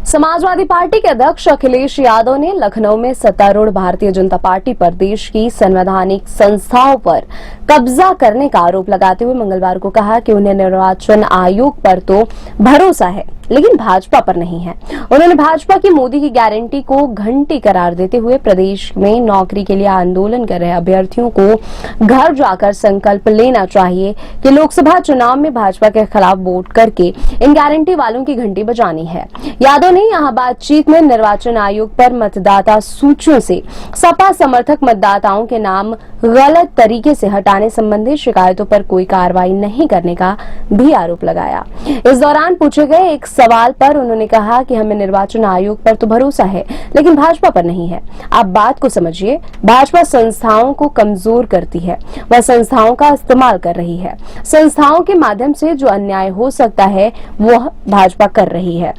Samajwadi party के अध्यक्ष अखिलेश यादव ने लखनऊ में सत्तारूढ़ भारतीय जनता पार्टी पर देश की संवैधानिक संस्थाओं पर कब्जा करने का आरोप लगाते हुए मंगलवार को कहा कि उन्हें निर्वाचन आयोग पर तो भरोसा है, लेकिन भाजपा पर नहीं है। उन्होंने भाजपा की मोदी की गारंटी को घंटी करार देते हुए प्रदेश में नौकरी के लिए आंदोलन कर रहे अभ्यर्थियों को घर जाकर संकल्प लेना चाहिए कि लोकसभा चुनाव में भाजपा के खिलाफ वोट करके इन गारंटी वालों की घंटी बजानी है। यादव ने यहां बातचीत में निर्वाचन आयोग पर मतदाता सूचियों से सपा समर्थक मतदाताओं के नाम गलत तरीके से हटाने संबंधी शिकायतों पर कोई कार्रवाई नहीं करने का भी आरोप लगाया। इस दौरान पूछे गए एक सवाल पर उन्होंने कहा कि हमें निर्वाचन आयोग पर तो भरोसा है, लेकिन भाजपा पर नहीं है। आप बात को समझिए, भाजपा संस्थाओं को कमजोर करती है, वह संस्थाओं का इस्तेमाल कर रही है। संस्थाओं के माध्यम से जो अन्याय हो सकता है वह भाजपा कर रही है।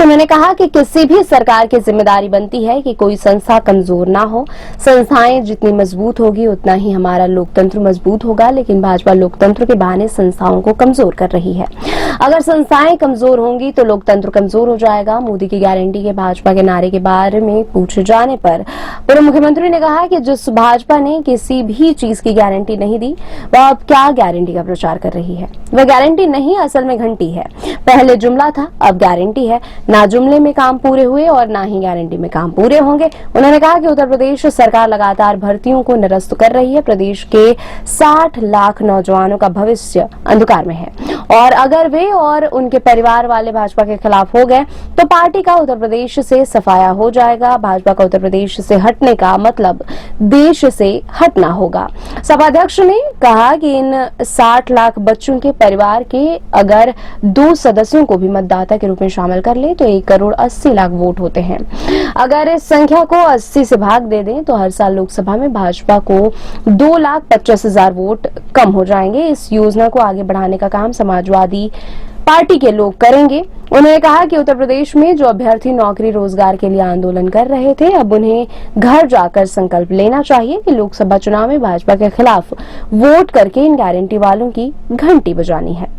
उन्होंने कहा कि किसी भी सरकार की जिम्मेदारी बनती है कि कोई संस्था कमजोर ना हो। संस्थाएं जितनी मजबूत होगी उतना ही हमारा लोकतंत्र मजबूत होगा, लेकिन भाजपा लोकतंत्र के बहाने संस्थाओं को कमजोर कर रही है। अगर संस्थाएं कमजोर होंगी तो लोकतंत्र कमजोर हो जाएगा। मोदी की गारंटी के भाजपा के नारे के बारे में पूछे जाने पर पूर्व मुख्यमंत्री ने कहा कि जिस भाजपा ने किसी भी चीज की गारंटी नहीं दी, वह अब क्या गारंटी का प्रचार कर रही है। वह गारंटी नहीं, असल में घंटी है। पहले जुमला था, अब गारंटी है। ना जुमले में काम पूरे हुए और ना ही गारंटी में काम पूरे होंगे। उन्होंने कहा कि उत्तर प्रदेश सरकार लगातार भर्तियों को निरस्त कर रही है। प्रदेश के 60 लाख नौजवानों का भविष्य अंधकार में है और अगर वे और उनके परिवार वाले भाजपा के खिलाफ हो गए तो पार्टी का उत्तर प्रदेश से सफाया हो जाएगा। भाजपा का उत्तर प्रदेश से हटने का मतलब देश से हटना होगा। सभाध्यक्ष ने कहा कि इन 60 लाख बच्चों के परिवार के अगर 2 सदस्यों को भी मतदाता के रूप में शामिल कर ले तो 1 करोड़ 80 लाख वोट होते हैं। अगर इस संख्या को 80 से भाग दे दें तो हर साल लोकसभा में भाजपा को 2,25,000 वोट कम हो जाएंगे। इस योजना को आगे बढ़ाने का काम समाजवादी पार्टी के लोग करेंगे। उन्होंने कहा कि उत्तर प्रदेश में जो अभ्यर्थी नौकरी रोजगार के लिए आंदोलन कर रहे थे, अब उन्हें घर जाकर संकल्प लेना चाहिए कि लोकसभा चुनाव में भाजपा के खिलाफ वोट करके इन गारंटी वालों की घंटी बजानी है।